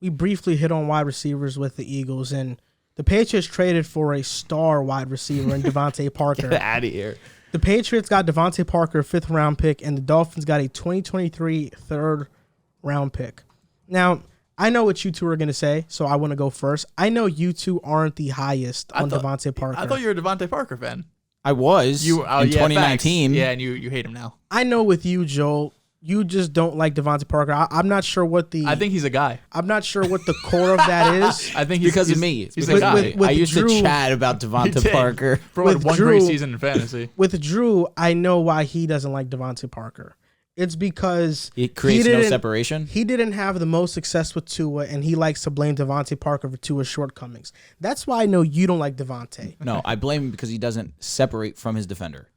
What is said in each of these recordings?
we briefly hit on wide receivers with the Eagles, and the Patriots traded for a star wide receiver in DeVante Parker. Get out of here. The Patriots got DeVante Parker, a 5th-round pick, and the Dolphins got a 2023 3rd-round pick. Now, I know what you two are going to say, so I want to go first. I know you two aren't the highest on DeVante Parker. I thought you were a DeVante Parker fan. I was in 2019. Yeah, and you hate him now. I know with you, Joel, you just don't like DeVante Parker. I'm not sure what the... I think he's a guy. I'm not sure what the core of that is. I think because of me. He's because a guy. with I used Drew, to chat about DeVante Parker. For with one Drew, great season in fantasy. With Drew, I know why he doesn't like DeVante Parker. It's because it creates no separation. He didn't have the most success with Tua, and he likes to blame DeVante Parker for Tua's shortcomings. That's why I know you don't like DeVante. No, I blame him because he doesn't separate from his defender.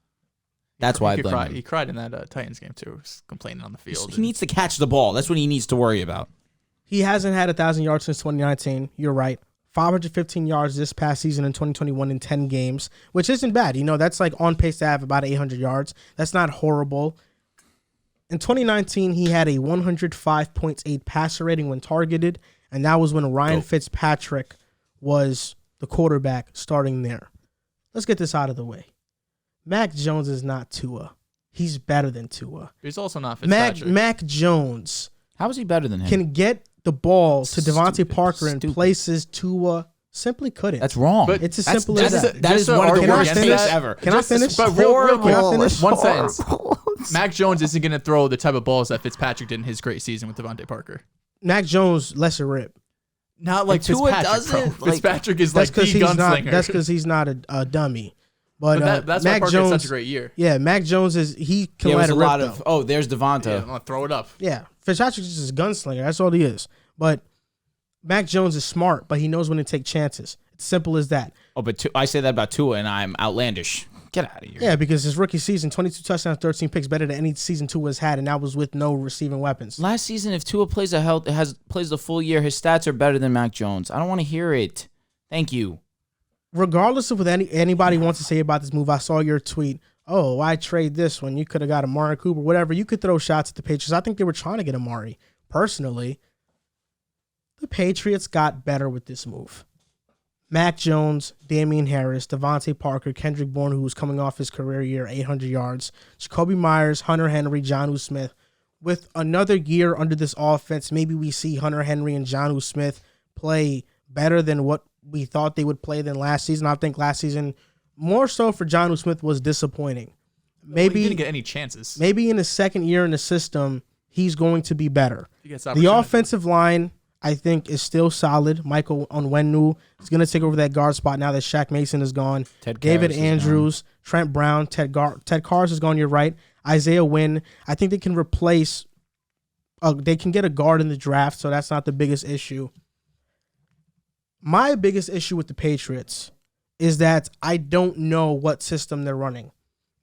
That's why I blame him. He cried in that Titans game, too, complaining on the field. He needs to catch the ball. That's what he needs to worry about. He hasn't had 1,000 yards since 2019. You're right. 515 yards this past season in 2021 in 10 games, which isn't bad. You know, that's like on pace to have about 800 yards. That's not horrible. In 2019, he had a 105.8 passer rating when targeted, and that was when Ryan Fitzpatrick was the quarterback starting there. Let's get this out of the way. Mac Jones is not Tua. He's better than Tua. He's also not Fitzpatrick. Mac Jones. How is he better than him? Can get the ball to DeVante Parker in places Tua simply couldn't. That's wrong. But it's as simple as that. That is one of the worst takes ever. Can I finish? But real quick, can I finish? One sentence. Mac Jones isn't going to throw the type of balls that Fitzpatrick did in his great season with DeVante Parker. Mac Jones, lesser rip. Not like Tua Fitzpatrick, doesn't. bro. Fitzpatrick is like the gunslinger. That's because he's not a dummy. But that's Mac why Parker Jones had such a great year. Yeah, Mac Jones he can let it a rip, lot of. Oh, there's DeVante. Yeah, I'm gonna throw it up. Yeah, Fitzpatrick's just a gunslinger. That's all he is. But Mac Jones is smart, but he knows when to take chances. It's simple as that. Oh, but I say that about Tua, and I'm outlandish. Get out of here. Yeah, because his rookie season, 22 touchdowns, 13 picks, better than any season Tua has had, and that was with no receiving weapons. Last season, if Tua plays the full year, his stats are better than Mac Jones. I don't want to hear it. Thank you. Regardless of what anybody wants to say about this move, I saw your tweet. Oh, why trade this one? You could have got Amari Cooper, whatever. You could throw shots at the Patriots. I think they were trying to get Amari. Personally, the Patriots got better with this move. Mac Jones, Damian Harris, DeVante Parker, Kendrick Bourne, who was coming off his career year, 800 yards, Jacoby Myers, Hunter Henry, Jonnu Smith. With another year under this offense, maybe we see Hunter Henry and Jonnu Smith play better than what we thought they would play than last season. I think last season, more so for Jonnu Smith, was disappointing. Maybe he didn't get any chances. Maybe in his second year in the system, he's going to be better. The offensive line, I think, is still solid. Michael Onwenu is going to take over that guard spot now that Shaq Mason is gone. David Andrews, Trent Brown, Ted Karras is gone. You're right. Isaiah Wynn. I think they can replace. They can get a guard in the draft, so that's not the biggest issue. My biggest issue with the Patriots is that I don't know what system they're running.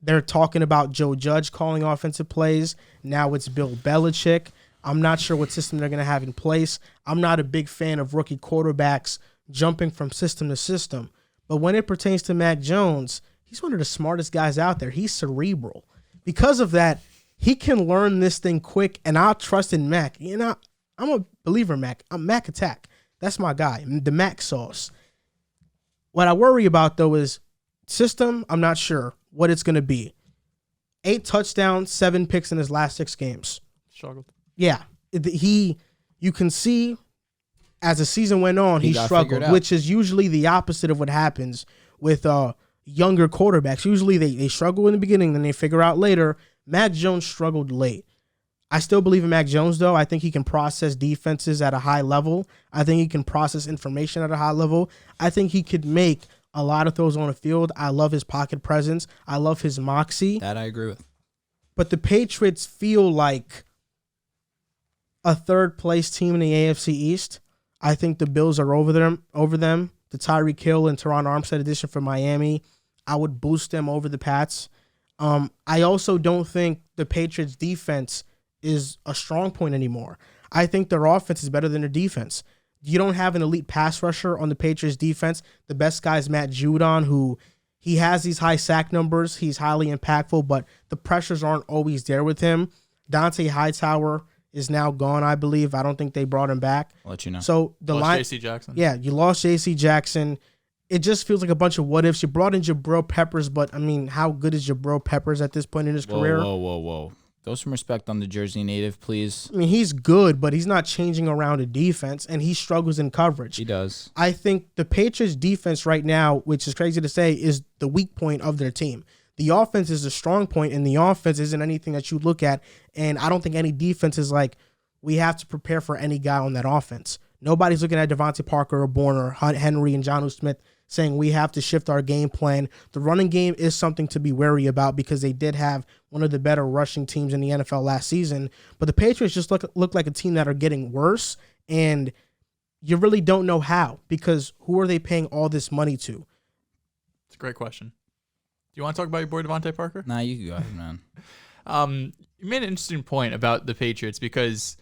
They're talking about Joe Judge calling offensive plays. Now it's Bill Belichick. I'm not sure what system they're going to have in place. I'm not a big fan of rookie quarterbacks jumping from system to system. But when it pertains to Mac Jones, he's one of the smartest guys out there. He's cerebral. Because of that, he can learn this thing quick, and I'll trust in Mac. You know, I'm a believer in Mac. I'm Mac Attack. That's my guy, the Mac sauce. What I worry about, though, is system. I'm not sure what it's going to be. 8 touchdowns, 7 picks in his last 6 games. Struggled. Yeah. You can see as the season went on, he struggled, which is usually the opposite of what happens with younger quarterbacks. Usually they struggle in the beginning, then they figure out later. Mac Jones struggled late. I still believe in Mac Jones, though. I think he can process defenses at a high level. I think he can process information at a high level. I think he could make a lot of throws on the field. I love his pocket presence. I love his moxie. That I agree with. But the Patriots feel like a third-place team in the AFC East. I think the Bills are over them. The Tyreek Hill and Teron Armstead addition for Miami, I would boost them over the Pats. I also don't think the Patriots' defense is a strong point anymore. I think their offense is better than their defense. You don't have an elite pass rusher on the Patriots defense. The best guy is Matt Judon, who he has these high sack numbers. He's highly impactful, but the pressures aren't always there with him. Dante Hightower is now gone, I believe. I don't think they brought him back. I'll let you know. So the Lost line, J.C. Jackson. yeah, you lost J.C. Jackson. It just feels like a bunch of what ifs. You brought in Jabril Peppers, but I mean, how good is Jabril Peppers at this point in his career? Whoa. Throw some respect on the Jersey native, please. I mean, he's good, but he's not changing around a defense, and he struggles in coverage. He does. I think the Patriots' defense right now, which is crazy to say, is the weak point of their team. The offense is the strong point, and the offense isn't anything that you look at. And I don't think any defense is like, we have to prepare for any guy on that offense. Nobody's looking at DeVante Parker or Bourne or Henry and Jonnu Smith saying we have to shift our game plan. The running game is something to be wary about because they did have one of the better rushing teams in the NFL last season. But the Patriots just look like a team that are getting worse, and you really don't know how, because who are they paying all this money to? It's a great question. Do you want to talk about your boy DeVante Parker? Nah, you can go ahead, man. You made an interesting point about the Patriots because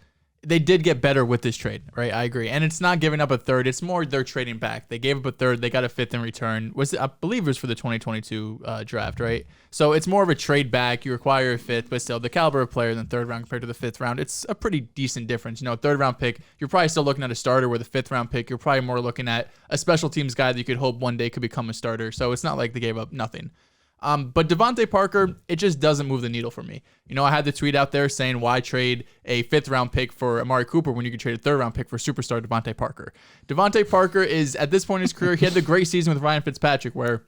they did get better with this trade, right? I agree. And it's not giving up a third. It's more they're trading back. They gave up a third. They got a fifth in return. I believe it was for the 2022 draft, right? So it's more of a trade back. You require a fifth, but still the caliber of player in the third round compared to the fifth round, it's a pretty decent difference. You know, a third round pick, you're probably still looking at a starter, where the fifth round pick, you're probably more looking at a special teams guy that you could hope one day could become a starter. So it's not like they gave up nothing. But DeVante Parker, it just doesn't move the needle for me. You know, I had the tweet out there saying, why trade a fifth-round pick for Amari Cooper when you could trade a third-round pick for superstar DeVante Parker? DeVante Parker is, at this point in his career, he had the great season with Ryan Fitzpatrick, where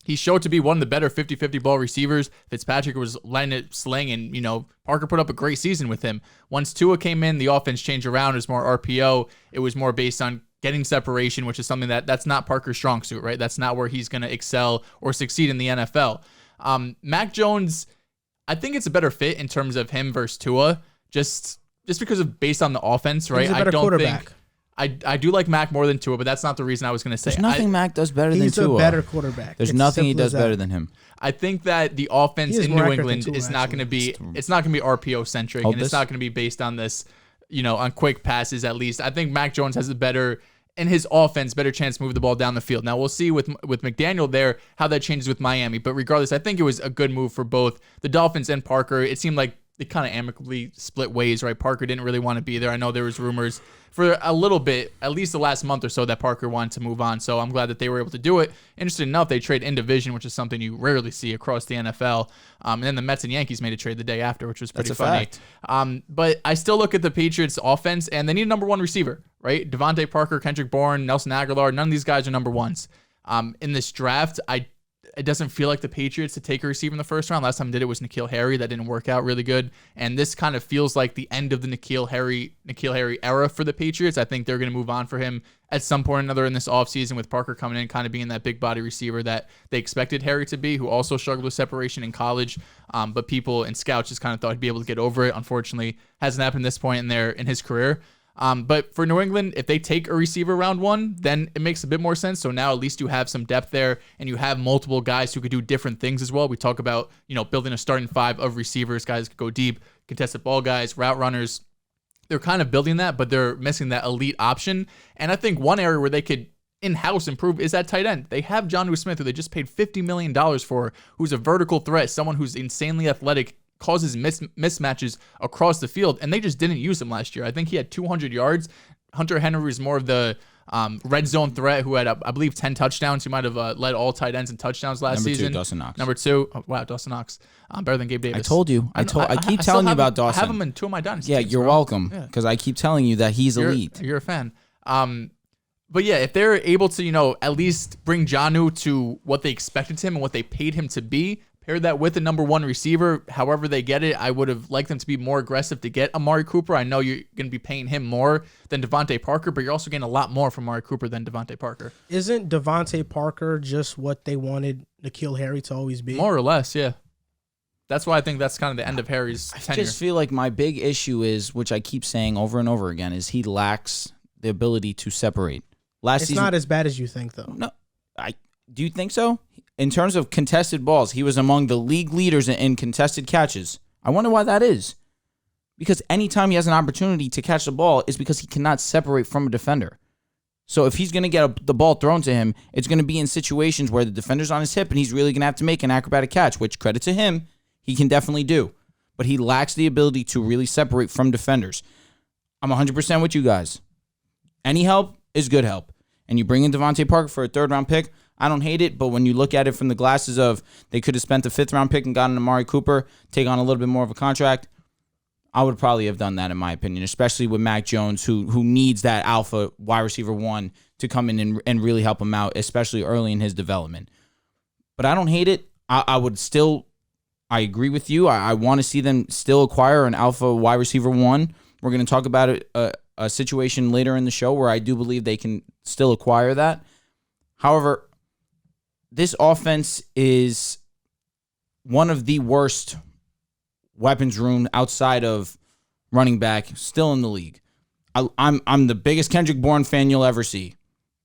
he showed to be one of the better 50-50 ball receivers. Fitzpatrick was letting it sling, and, you know, Parker put up a great season with him. Once Tua came in, the offense changed around. It was more RPO. It was more based on getting separation, which is something that's not Parker's strong suit, right? That's not where he's going to excel or succeed in the NFL. Mac Jones, I think it's a better fit in terms of him versus Tua, just because of based on the offense, right? He's a better quarterback. I do like Mac more than Tua, but that's not the reason I was going to say. There's nothing Mac does better than Tua. He's a better quarterback. There's nothing he does better than him. I think that the offense in New England is not going to be, it's not going to be RPO centric, and it's not going to be based on this, you know, on quick passes at least. I think Mac Jones has a better, in his offense, better chance to move the ball down the field. Now, we'll see with McDaniel there how that changes with Miami. But regardless, I think it was a good move for both the Dolphins and Parker. It seemed like they kind of amicably split ways, right? Parker didn't really want to be there. I know there was rumors for a little bit, at least the last month or so, that Parker wanted to move on. So I'm glad that they were able to do it. Interesting enough, they trade in division, which is something you rarely see across the NFL. And then the Mets and Yankees made a trade the day after, which was pretty funny. But I still look at the Patriots offense, and they need a number one receiver, right? DeVante Parker, Kendrick Bourne, Nelson Aguilar, none of these guys are number ones. In this draft, it doesn't feel like the Patriots to take a receiver in the first round. Last time I did it was N'Keal Harry. That didn't work out really good. And this kind of feels like the end of the N'Keal Harry era for the Patriots. I think they're going to move on for him at some point or another in this offseason, with Parker coming in, kind of being that big body receiver that they expected Harry to be, who also struggled with separation in college. But people and scouts just kind of thought he'd be able to get over it. Unfortunately, hasn't happened at this point in his career. But for New England, if they take a receiver round one, then it makes a bit more sense. So now at least you have some depth there, and you have multiple guys who could do different things as well. We talk about, you know, building a starting five of receivers, guys could go deep, contested ball guys, route runners. They're kind of building that, but they're missing that elite option. And I think one area where they could in-house improve is at tight end. They have Jonnu Smith, who they just paid $50 million for, who's a vertical threat, someone who's insanely athletic, causes mismatches across the field, and they just didn't use him last year. I think he had 200 yards. Hunter Henry was more of the red zone threat, who had, I believe, 10 touchdowns. He might have led all tight ends in touchdowns last season. Number 2, Dawson Knox. Number 2, oh, wow, Dawson Knox. Better than Gabe Davis. I told you. I keep telling you about Dawson. I have him in 2 of my dynasty teams, you're welcome, because I keep telling you that he's elite. You're a fan. But yeah, if they're able to, you know, at least bring Jonnu to what they expected him and what they paid him to be, pair that with the number one receiver, however they get it. I would have liked them to be more aggressive to get Amari Cooper. I know you're going to be paying him more than DeVante Parker, but you're also getting a lot more from Amari Cooper than DeVante Parker. Isn't DeVante Parker just what they wanted N'Keal Harry to always be? More or less, yeah. That's why I think that's kind of the end of Harry's tenure. I just feel like my big issue is, which I keep saying over and over again, is he lacks the ability to separate. It's not as bad as you think, though. No, do you think so? In terms of contested balls, he was among the league leaders in contested catches. I wonder why that is. Because anytime he has an opportunity to catch the ball, it's because he cannot separate from a defender. So if he's going to get the ball thrown to him, it's going to be in situations where the defender's on his hip and he's really going to have to make an acrobatic catch, which, credit to him, he can definitely do. but he lacks the ability to really separate from defenders. I'm 100% with you guys. Any help is good help. And you bring in DeVante Parker for a third-round pick, I don't hate it, but when you look at it from the glasses of they could have spent the fifth-round pick and gotten Amari Cooper, take on a little bit more of a contract, I would probably have done that in my opinion, especially with Mac Jones, who needs that alpha wide receiver one to come in and really help him out, especially early in his development. But I don't hate it. I agree with you. I want to see them still acquire an alpha wide receiver one. We're going to talk about a situation later in the show where I do believe they can still acquire that. However, this offense is one of the worst weapons room outside of running back still in the league. I'm the biggest Kendrick Bourne fan you'll ever see.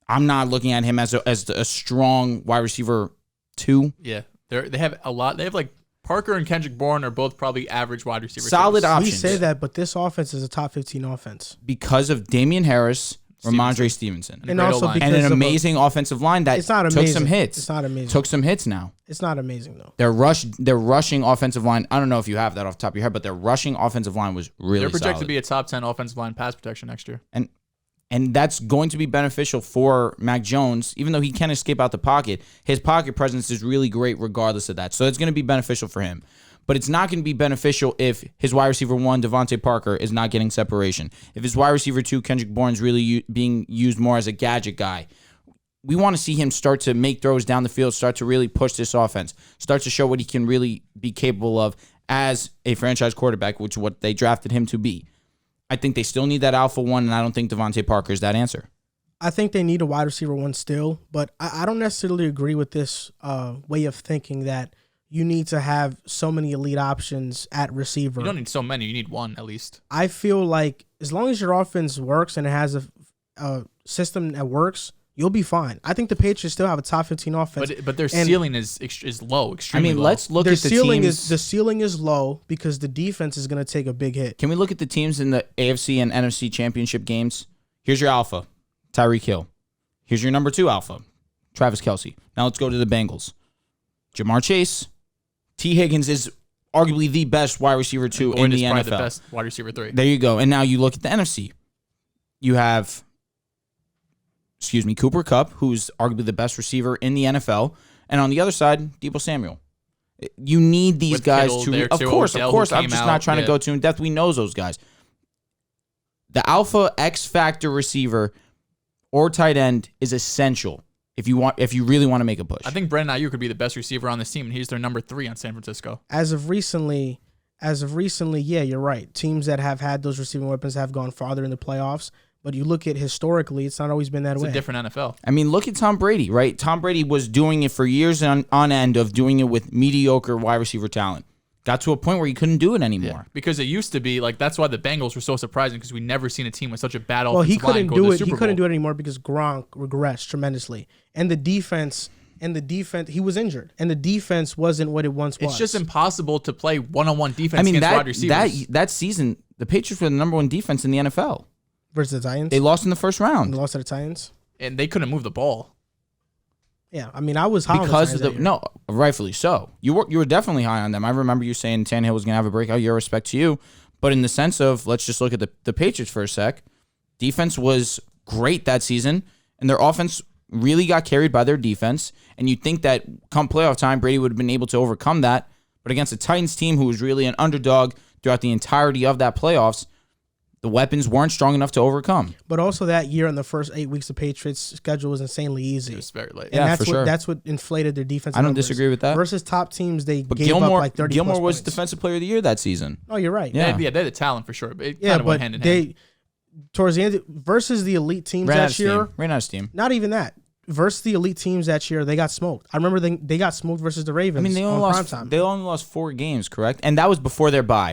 I'm not looking at him as a strong wide receiver 2. Yeah, they have a lot. They have like Parker and Kendrick Bourne are both probably average wide receivers. Solid options. We say that, but this offense is a top 15 offense because of Damian Harris, Ramondre Stevenson, and also because and an amazing offensive line that took some hits. It's not amazing. Took some hits now. It's not amazing though. Their rushing offensive line. I don't know if you have that off the top of your head, but their rushing offensive line was really solid. They're projected to be a top 10 offensive line pass protection next year. And that's going to be beneficial for Mac Jones, even though he can escape out the pocket. His pocket presence is really great regardless of that. So it's going to be beneficial for him. But it's not going to be beneficial if his wide receiver 1, DeVante Parker, is not getting separation. If his wide receiver 2, Kendrick Bourne, is really being used more as a gadget guy. We want to see him start to make throws down the field, start to really push this offense, start to show what he can really be capable of as a franchise quarterback, which is what they drafted him to be. I think they still need that alpha one, and I don't think DeVante Parker is that answer. I think they need a wide receiver 1 still, but I don't necessarily agree with this way of thinking that you need to have so many elite options at receiver. You don't need so many. You need one at least. I feel like as long as your offense works and it has a system that works, you'll be fine. I think the Patriots still have a top 15 offense. But their ceiling is low, extremely low. Let's look at the teams. The ceiling is low because the defense is going to take a big hit. Can we look at the teams in the AFC and NFC championship games? Here's your alpha, Tyreek Hill. Here's your number 2 alpha, Travis Kelce. Now let's go to the Bengals. Jamar Chase. T. Higgins is arguably the best wide receiver 2 in the NFL. The best wide receiver 3. There you go. And now you look at the NFC. You have Cooper Kupp, who's arguably the best receiver in the NFL. And on the other side, Deebo Samuel. You need these guys to... Of course. I'm just not trying to go too in depth. We know those guys. The alpha X factor receiver or tight end is essential if you really want to make a push. I think Brandon Ayuk could be the best receiver on this team, and he's their number 3 on San Francisco. As of recently, yeah, you're right. Teams that have had those receiving weapons have gone farther in the playoffs. But you look at historically, it's not always been that way. It's a different NFL. I mean, look at Tom Brady, right? Tom Brady was doing it for years on end of doing it with mediocre wide receiver talent. Got to a point where he couldn't do it anymore. Yeah, because it used to be like that's why the Bengals were so surprising because we never seen a team with such a bad offensive line. Well, he couldn't do it. He couldn't do it anymore because Gronk regressed tremendously, and the defense, he was injured, and the defense wasn't what it once was. It's just impossible to play one-on-one defense against wide receivers. That season, the Patriots were the number 1 defense in the NFL. Versus the Titans? They lost in the first round. They lost to the Titans? And they couldn't move the ball. Yeah, I mean, I was high because on the Titans. No, rightfully so. You were definitely high on them. I remember you saying Tannehill was going to have a breakout year, respect to you. But in the sense of, let's just look at the Patriots for a sec. Defense was great that season, and their offense really got carried by their defense. And you'd think that come playoff time, Brady would have been able to overcome that. But against a Titans team who was really an underdog throughout the entirety of that playoffs, the weapons weren't strong enough to overcome. But also that year in the first 8 weeks, the Patriots' schedule was insanely easy. It was very late. And that's what inflated their defense. I don't disagree with that. Versus top teams, they gave up like 30 Gilmore was points. Defensive Player of the Year that season. Oh, you're right. Yeah, they had the talent for sure. But it kind of went hand in hand. Towards the end, versus the elite teams that year. Ran out of steam. Not even that. Versus the elite teams that year, they got smoked. I remember they got smoked versus the Ravens. I mean, they only lost 4 games, correct? And that was before their bye.